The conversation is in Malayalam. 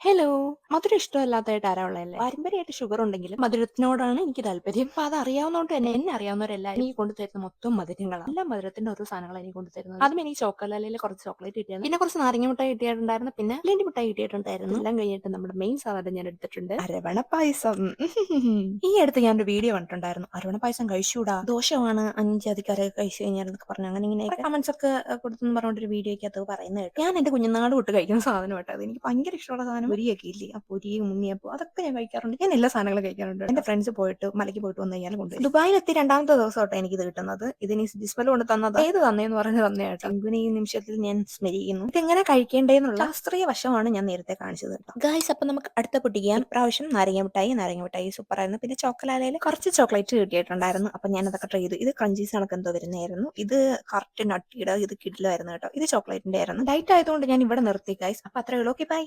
ഹലോ! മധുരം ഇഷ്ടമല്ലാത്തതായിട്ട് ആരാ ഉള്ളതല്ലേ? പാരമ്പര്യമായിട്ട് ഷുഗർ ഉണ്ടെങ്കിലും മധുരത്തിനോടാണ് എനിക്ക് താല്പര്യം. അപ്പൊ അത് അറിയാവുന്നതുകൊണ്ട് തന്നെ എന്നെ അറിയാവുന്നവരെല്ലാരും എനിക്ക് കൊണ്ടുതരുന്ന മൊത്തം മധുരങ്ങളാണ്. എല്ലാം മധുരത്തിന്റെ ഓരോ സാധനങ്ങളാണ് എനിക്ക് കൊണ്ടുതരുന്നത്. ആദ്യം എനിക്ക് ചോക്കോലാലയിൽ കുറച്ച് ചോക്ലേറ്റ് കിട്ടിയായിരുന്നു. പിന്നെ കുറച്ച് നാരങ്ങ മിഠായി കിട്ടിയിട്ടുണ്ടായിരുന്നു. പിന്നെ ലെണ്ടി മിഠായി കിട്ടിയിട്ടുണ്ടായിരുന്നു. എല്ലാം കഴിഞ്ഞിട്ട് നമ്മുടെ മെയിൻ സാധനം ഞാൻ എടുത്തിട്ടുണ്ട്. അരവണ പായസം. ഈ അടുത്ത് ഞാനൊരു വീഡിയോ കണ്ടിട്ടുണ്ടായിരുന്നു. അരവണ പായസം കഴിച്ചൂടാ, ദോഷമാണ്, 5 അധികാരം കഴിച്ചു കഴിഞ്ഞാൽ എന്നൊക്കെ പറഞ്ഞു അങ്ങനെ ഇങ്ങനെയൊക്കെ കമന്റ്സ് ഒക്കെ കൊടുത്തെന്ന് പറഞ്ഞോണ്ടൊരു വീഡിയോയ്ക്ക് അത് പറയുന്നത് കേട്ടു. ഞാൻ എന്റെ കുഞ്ഞുനാട് തൊട്ട് കഴിക്കുന്ന സാധനം കേട്ടോ. അത് എനിക്ക് ഭയങ്കര ഇഷ്ടമുള്ള സാധനം. പൊരിയൊക്കെ ഇല്ലേ, ആ പൊരിയും ഉണ്ണിയപ്പം അതൊക്കെ ഞാൻ കഴിക്കാറുണ്ട്. ഞാൻ എല്ലാ സാധനങ്ങളും കഴിക്കാറുണ്ട്. എന്റെ ഫ്രണ്ട്സ് പോയിട്ട് മലയ്ക്ക് പോയിട്ട് വന്നു കഴിഞ്ഞാൽ കൊണ്ടുവരും. ദുബായിലെത്തി രണ്ടാമത്തെ ദിവസം തൊട്ട് എനിക്കിത് കിട്ടുന്നത്. ഇതിന് ജിസ്മൽ കൊണ്ട് തന്നത്, ഏത് തന്നേന്ന് പറഞ്ഞ് തന്നെ കേട്ടോ. എങ്കിലും ഈ നിമിഷത്തിൽ ഞാൻ സ്മരിക്കുന്നു. ഇതെങ്ങനെ കഴിക്കേണ്ടതെന്നുള്ള ശാസ്ത്രീയ വശമാണ് ഞാൻ നേരത്തെ കാണിച്ചത് കേട്ടോ. ഗായ്സ്, അപ്പൊ നമുക്ക് അടുത്ത പൊട്ടിക്കാം. ഇപ്രാവശ്യം നാരങ്ങ മിഠായി സൂപ്പർ ആയിരുന്നു. പിന്നെ ചോക്കലാലയിൽ കുറച്ച് ചോക്ലേറ്റ് കിട്ടിയിട്ടുണ്ടായിരുന്നു. അപ്പൊ ഞാൻ അതൊക്കെ ട്രൈ ചെയ്തു. ഇത് ക്രഞ്ചീസ് കണക്ക് എന്തോ വരുന്നതായിരുന്നു. ഇത് കറക്റ്റ് നട്ടിയുടെ ഇത് കിഡിലായിരുന്നു കേട്ടോ. ഇത് ചോക്ലേറ്റിന്റെ ആയിരുന്നു. ഡയറ്റ് ആയതുകൊണ്ട് ഞാൻ ഇവിടെ നിർത്തി ഗൈസ്. അപ്പൊ അത്രേ ഉള്ളൂ. Okay bye.